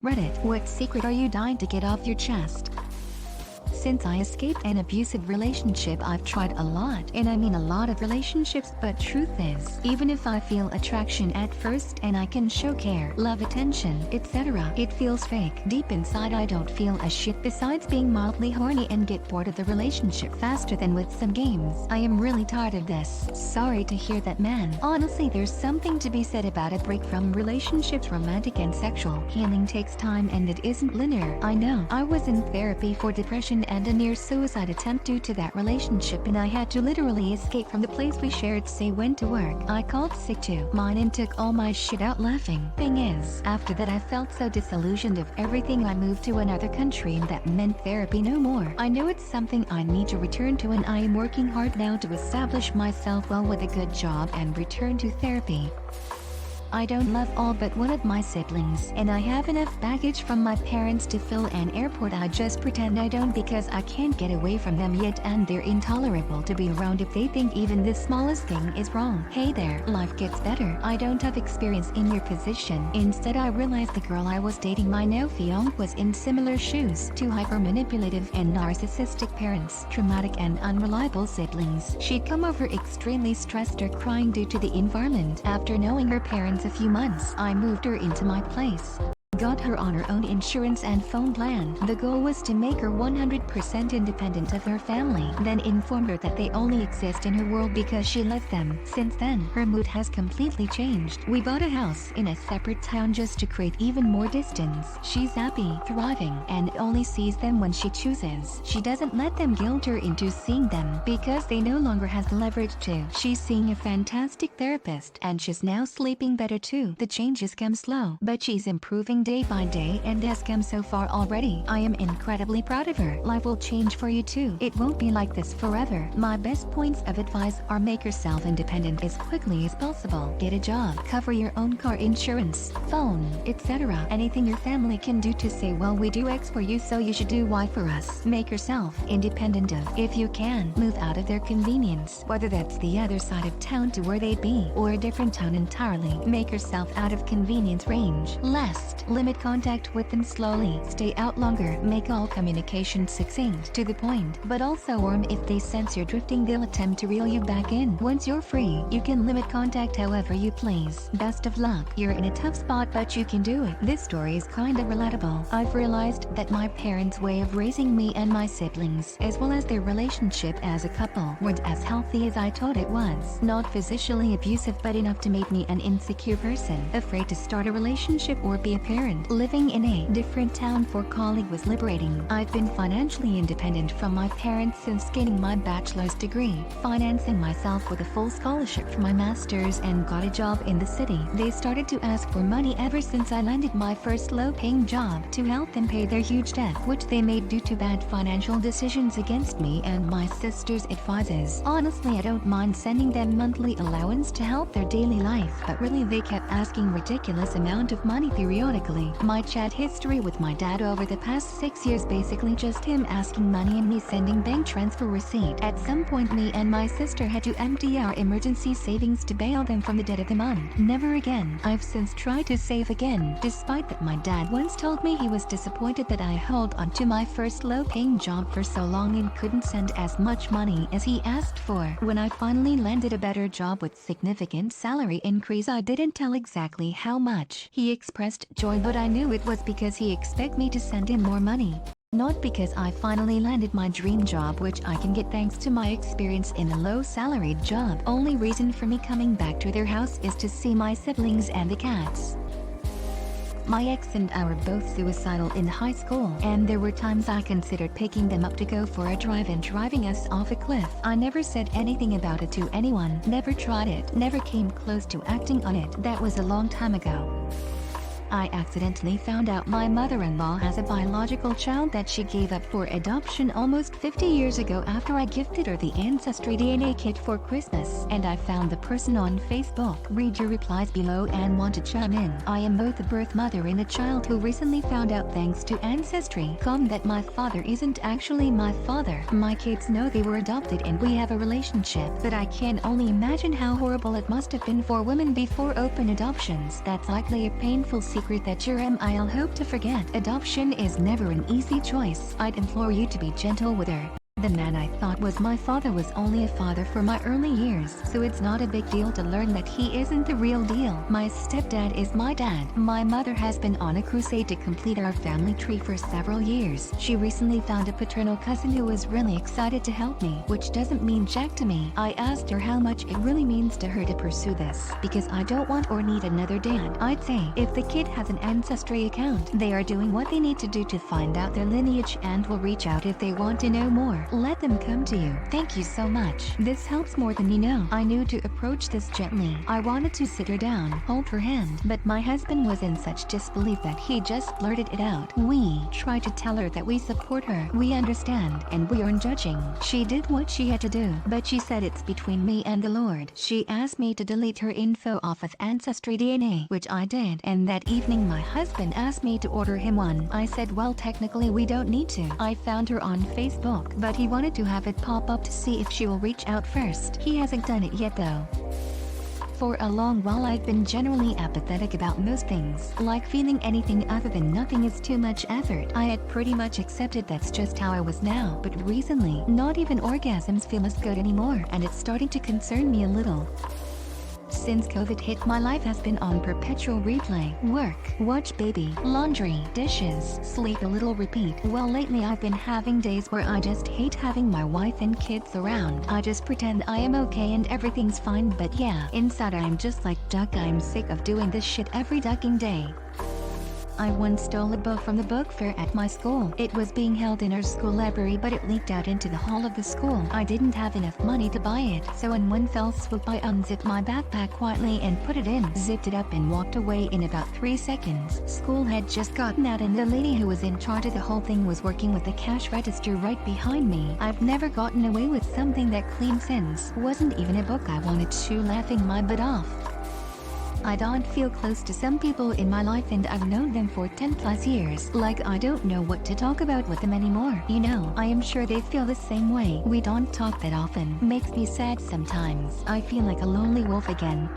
Reddit, what secret are you dying to get off your chest? Since I escaped an abusive relationship, I've tried a lot, and I mean a lot of relationships, but truth is, even if I feel attraction at first and I can show care, love, attention, etc., it feels fake. Deep inside I don't feel a shit besides being mildly horny and get bored of the relationship faster than with some games. I am really tired of this. Sorry to hear that, man. Honestly, there's something to be said about a break from relationships, romantic and sexual. Healing takes time and it isn't linear. I know. I was in therapy for depression and a near suicide attempt due to that relationship, and I had to literally escape from the place we shared, say went to work. I called sick too. Mine and took all my shit out laughing. Thing is, after that I felt so disillusioned of everything I moved to another country, and that meant therapy no more. I know it's something I need to return to, and I am working hard now to establish myself well with a good job and return to therapy. I don't love all but one of my siblings, and I have enough baggage from my parents to fill an airport. I just pretend I don't because I can't get away from them yet, and they're intolerable to be around if they think even the smallest thing is wrong. Hey there, life gets better. I don't have experience in your position. Instead, I realized the girl I was dating, my now fiancé, was in similar shoes. Two hyper-manipulative and narcissistic parents, traumatic and unreliable siblings. She'd come over extremely stressed or crying due to the environment. After knowing her parents a few months, I moved her into my place. Got her on her own insurance and phone plan. The goal was to make her 100% independent of her family, then informed her that they only exist in her world because she left them. Since then, her mood has completely changed. We bought a house in a separate town just to create even more distance. She's happy, thriving, and only sees them when she chooses. She doesn't let them guilt her into seeing them because they no longer has the leverage to. She's seeing a fantastic therapist, and she's now sleeping better too. The changes come slow, but she's improving day by day and has come so far already. I am incredibly proud of her. Life will change for you too. It won't be like this forever. My best points of advice are: make yourself independent as quickly as possible. Get a job. Cover your own car insurance, phone, etc. Anything your family can do to say, well, we do X for you, so you should do Y for us. Make yourself independent of, if you can, move out of their convenience, whether that's the other side of town to where they'd be, or a different town entirely. Make yourself out of convenience range. Lest limit contact with them slowly. Stay out longer. Make all communication succinct, to the point, but also warm. If they sense you're drifting, they'll attempt to reel you back in. Once you're free, you can limit contact however you please. Best of luck. You're in a tough spot, but you can do it. This story is kinda relatable. I've realized that my parents' way of raising me and my siblings, as well as their relationship as a couple, weren't as healthy as I thought it was. Not physically abusive, but enough to make me an insecure person, afraid to start a relationship or be a parent. Living in a different town for colleague was liberating. I've been financially independent from my parents since gaining my bachelor's degree, financing myself with a full scholarship for my master's, and got a job in the city. They started to ask for money ever since I landed my first low-paying job to help them pay their huge debt, which they made due to bad financial decisions against me and my sister's advisors. Honestly, I don't mind sending them monthly allowance to help their daily life, but really they kept asking ridiculous amount of money periodically. My chat history with my dad over the past 6 years, basically just him asking money and me sending bank transfer receipt. At some point, me and my sister had to empty our emergency savings to bail them from the debt of the month. Never again. I've since tried to save again, despite that my dad once told me he was disappointed that I held on to my first low-paying job for so long and couldn't send as much money as he asked for. When I finally landed a better job with significant salary increase, I didn't tell exactly how much. He expressed joy, but I knew it was because he expected me to send him more money. Not because I finally landed my dream job, which I can get thanks to my experience in a low-salaried job. Only reason for me coming back to their house is to see my siblings and the cats. My ex and I were both suicidal in high school, and there were times I considered picking them up to go for a drive and driving us off a cliff. I never said anything about it to anyone, never tried it, never came close to acting on it. That was a long time ago. I accidentally found out my mother-in-law has a biological child that she gave up for adoption almost 50 years ago after I gifted her the Ancestry DNA kit for Christmas, and I found the person on Facebook. Read your replies below and want to chime in. I am both a birth mother and a child who recently found out thanks to Ancestry.com that my father isn't actually my father. My kids know they were adopted and we have a relationship, but I can only imagine how horrible it must have been for women before open adoptions. That's likely a painful secret secret that I'll hope to forget. Adoption is never an easy choice. I'd implore you to be gentle with her. The man I thought was my father was only a father for my early years, so it's not a big deal to learn that he isn't the real deal. My stepdad is my dad. My mother has been on a crusade to complete our family tree for several years. She recently found a paternal cousin who was really excited to help me, which doesn't mean jack to me. I asked her how much it really means to her to pursue this, because I don't want or need another dad. I'd say, if the kid has an ancestry account, they are doing what they need to do to find out their lineage and will reach out if they want to know more. Let them come to you. Thank you so much. This helps more than you know. I knew to approach this gently. I wanted to sit her down, hold her hand, but my husband was in such disbelief that he just blurted it out. We tried to tell her that we support her, we understand, and we aren't judging. She did what she had to do, but she said it's between me and the Lord. She asked me to delete her info off of Ancestry DNA, which I did, and that evening my husband asked me to order him one. I said, well, technically we don't need to. I found her on Facebook, but he wanted to have it pop up to see if she will reach out first. He hasn't done it yet though. For a long while I've been generally apathetic about most things, like feeling anything other than nothing is too much effort. I had pretty much accepted that's just how I was now, but recently, not even orgasms feel as good anymore, and it's starting to concern me a little. Since COVID hit, my life has been on perpetual replay. Work, watch baby, laundry, dishes, sleep a little, repeat. Well, lately I've been having days where I just hate having my wife and kids around. I just pretend I am okay and everything's fine, but yeah, inside I'm just like, duck, I'm sick of doing this shit every ducking day. I once stole a book from the book fair at my school. It was being held in our school library, but it leaked out into the hall of the school. I didn't have enough money to buy it, so in one fell swoop I unzipped my backpack quietly and put it in, zipped it up and walked away in about 3 seconds. School had just gotten out and the lady who was in charge of the whole thing was working with the cash register right behind me. I've never gotten away with something that clean since. Wasn't even a book I wanted to, laughing my butt off. I don't feel close to some people in my life and I've known them for 10+ years. Like, I don't know what to talk about with them anymore. You know, I am sure they feel the same way. We don't talk that often. Makes me sad sometimes. I feel like a lonely wolf again.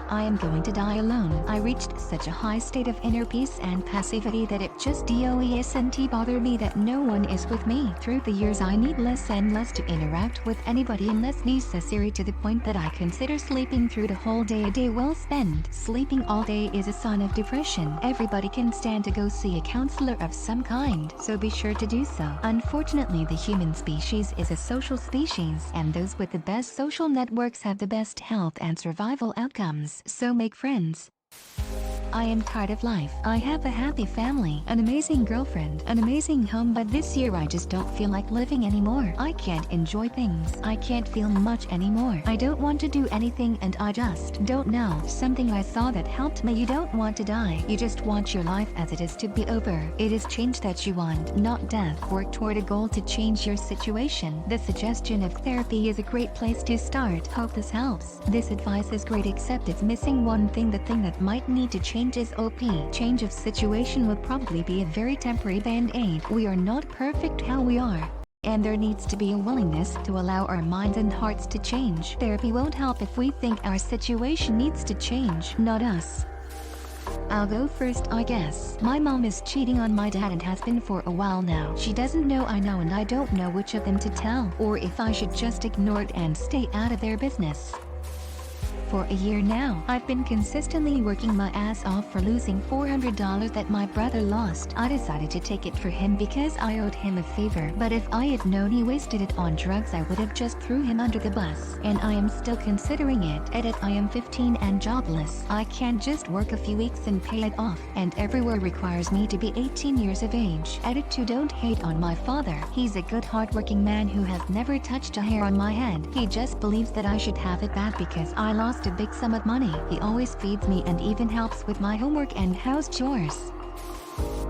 I am going to die alone. I reached such a high state of inner peace and passivity that it just doesn't bother me that no one is with me. Through the years I need less and less to interact with anybody unless necessary, to the point that I consider sleeping through the whole day a day well spent. Sleeping all day is a sign of depression. Everybody can stand to go see a counselor of some kind, so be sure to do so. Unfortunately, the human species is a social species, and those with the best social networks have the best health and survival outcomes. So make friends. I am tired of life. I have a happy family, an amazing girlfriend, an amazing home, but this year I just don't feel like living anymore. I can't enjoy things. I can't feel much anymore. I don't want to do anything and I just don't know. Something I saw that helped me: you don't want to die. You just want your life as it is to be over. It is change that you want, not death. Work toward a goal to change your situation. The suggestion of therapy is a great place to start. Hope this helps. This advice is great, except it's missing one thing. The thing that might need to change is OP. Change of situation will probably be a very temporary band-aid. We are not perfect how we are, and there needs to be a willingness to allow our minds and hearts to change. Therapy won't help if we think our situation needs to change, not us. I'll go first, I guess. My mom is cheating on my dad and has been for a while now. She doesn't know I know, and I don't know which of them to tell, or if I should just ignore it and stay out of their business. For a year now, I've been consistently working my ass off for losing $400 that my brother lost. I decided to take it for him because I owed him a favor, but if I had known he wasted it on drugs, I would have just threw him under the bus. And I am still considering it. Edit: I am 15 and jobless. I can't just work a few weeks and pay it off, and everywhere requires me to be 18 years of age. Edit: 2 Don't hate on my father. He's a good, hardworking man who has never touched a hair on my head. He just believes that I should have it back because I lost a big sum of money. He always feeds me and even helps with my homework and house chores.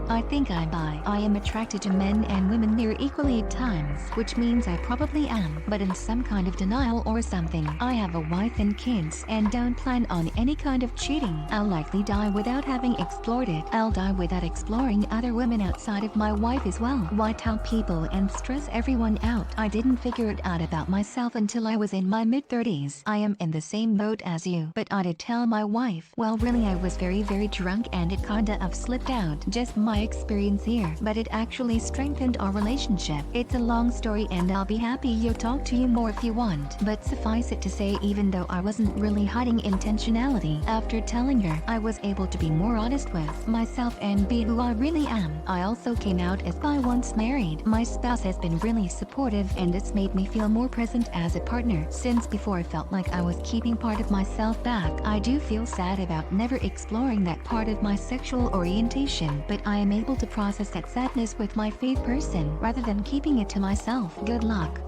I think I'm bi. I am attracted to men and women near equally at times, which means I probably am, but in some kind of denial or something. I have a wife and kids and don't plan on any kind of cheating. I'll likely die without having explored it. I'll die without exploring other women outside of my wife as well. Why tell people and stress everyone out? I didn't figure it out about myself until I was in my mid-30s. I am in the same boat as you, but I did tell my wife. Well, really, I was very drunk and it kinda of slipped out. Just my experience here, but it actually strengthened our relationship. It's a long story and I'll be happy to talk to you more if you want, but suffice it to say, even though I wasn't really hiding intentionality, after telling her, I was able to be more honest with myself and be who I really am. I also came out as bi once married. My spouse has been really supportive and it's made me feel more present as a partner, since before I felt like I was keeping part of myself back. I do feel sad about never exploring that part of my sexual orientation, but I am able to process that sadness with my faith person rather than keeping it to myself. Good luck.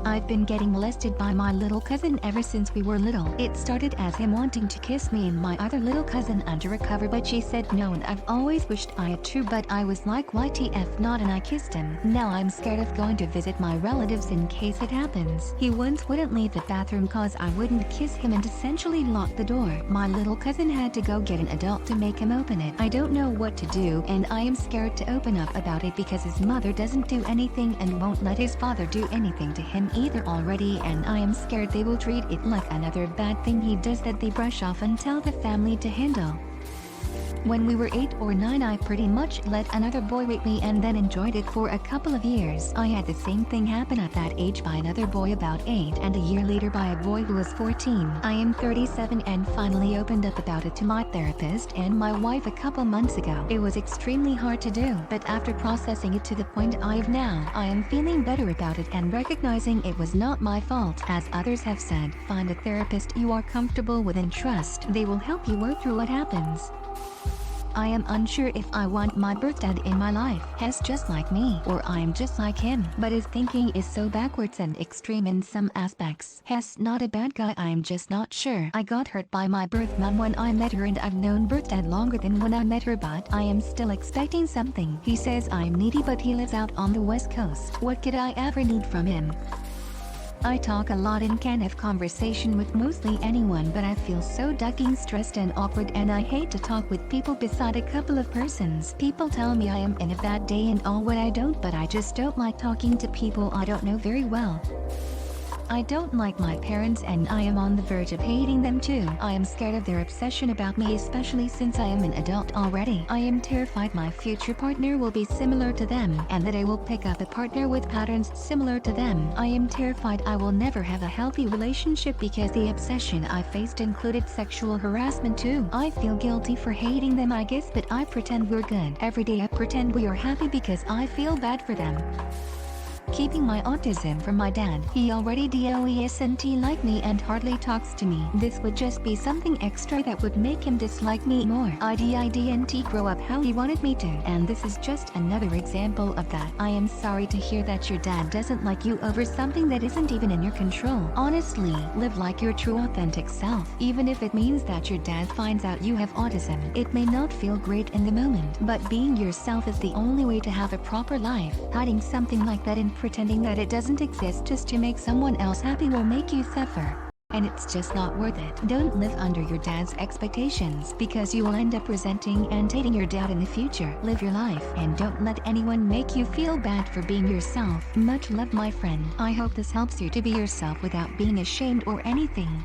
I've been getting molested by my little cousin ever since we were little. It started as him wanting to kiss me and my other little cousin under a cover, but she said no, and I've always wished I had too, but I was like, YTF not, and I kissed him. Now I'm scared of going to visit my relatives in case it happens. He once wouldn't leave the bathroom cause I wouldn't kiss him and essentially locked the door. My little cousin had to go get an adult to make him open it. I don't know what to do and I am scared to open up about it because his mother doesn't do anything and won't let his father do anything to him either already, and I am scared they will treat it like another bad thing he does that they brush off and tell the family to handle. When we were 8 or 9, I pretty much let another boy rape me and then enjoyed it for a couple of years. I had the same thing happen at that age by another boy about 8, and a year later by a boy who was 14. I am 37 and finally opened up about it to my therapist and my wife a couple months ago. It was extremely hard to do, but after processing it to the point I have now, I am feeling better about it and recognizing it was not my fault. As others have said, find a therapist you are comfortable with and trust. They will help you work through what happens. I am unsure if I want my birth dad in my life. He's just like me, or I am just like him, but his thinking is so backwards and extreme in some aspects. He's not a bad guy, I am just not sure. I got hurt by my birth mom when I met her, and I've known birth dad longer than when I met her, but I am still expecting something. He says I'm needy, but he lives out on the West Coast. What could I ever need from him? I talk a lot and can have conversation with mostly anyone, but I feel so ducking, stressed and awkward, and I hate to talk with people beside a couple of persons. People tell me I am in a bad day and all what I don't, but I just don't like talking to people I don't know very well. I don't like my parents and I am on the verge of hating them too. I am scared of their obsession about me, especially since I am an adult already. I am terrified my future partner will be similar to them and that I will pick up a partner with patterns similar to them. I am terrified I will never have a healthy relationship because the obsession I faced included sexual harassment too. I feel guilty for hating them, I guess, but I pretend we're good. Every day I pretend we are happy because I feel bad for them. Keeping my autism from my dad. He already doesn't like me and hardly talks to me. This would just be something extra that would make him dislike me more. I didn't grow up how he wanted me to, and this is just another example of that. I am sorry to hear that your dad doesn't like you over something that isn't even in your control. Honestly, live like your true authentic self. Even if it means that your dad finds out you have autism, it may not feel great in the moment, but being yourself is the only way to have a proper life. Hiding something like that and pretending that it doesn't exist just to make someone else happy will make you suffer. And it's just not worth it. Don't live under your dad's expectations, because you will end up resenting and hating your dad in the future. Live your life and don't let anyone make you feel bad for being yourself. Much love, my friend. I hope this helps you to be yourself without being ashamed or anything.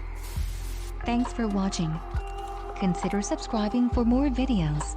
Thanks for watching. Consider subscribing for more videos.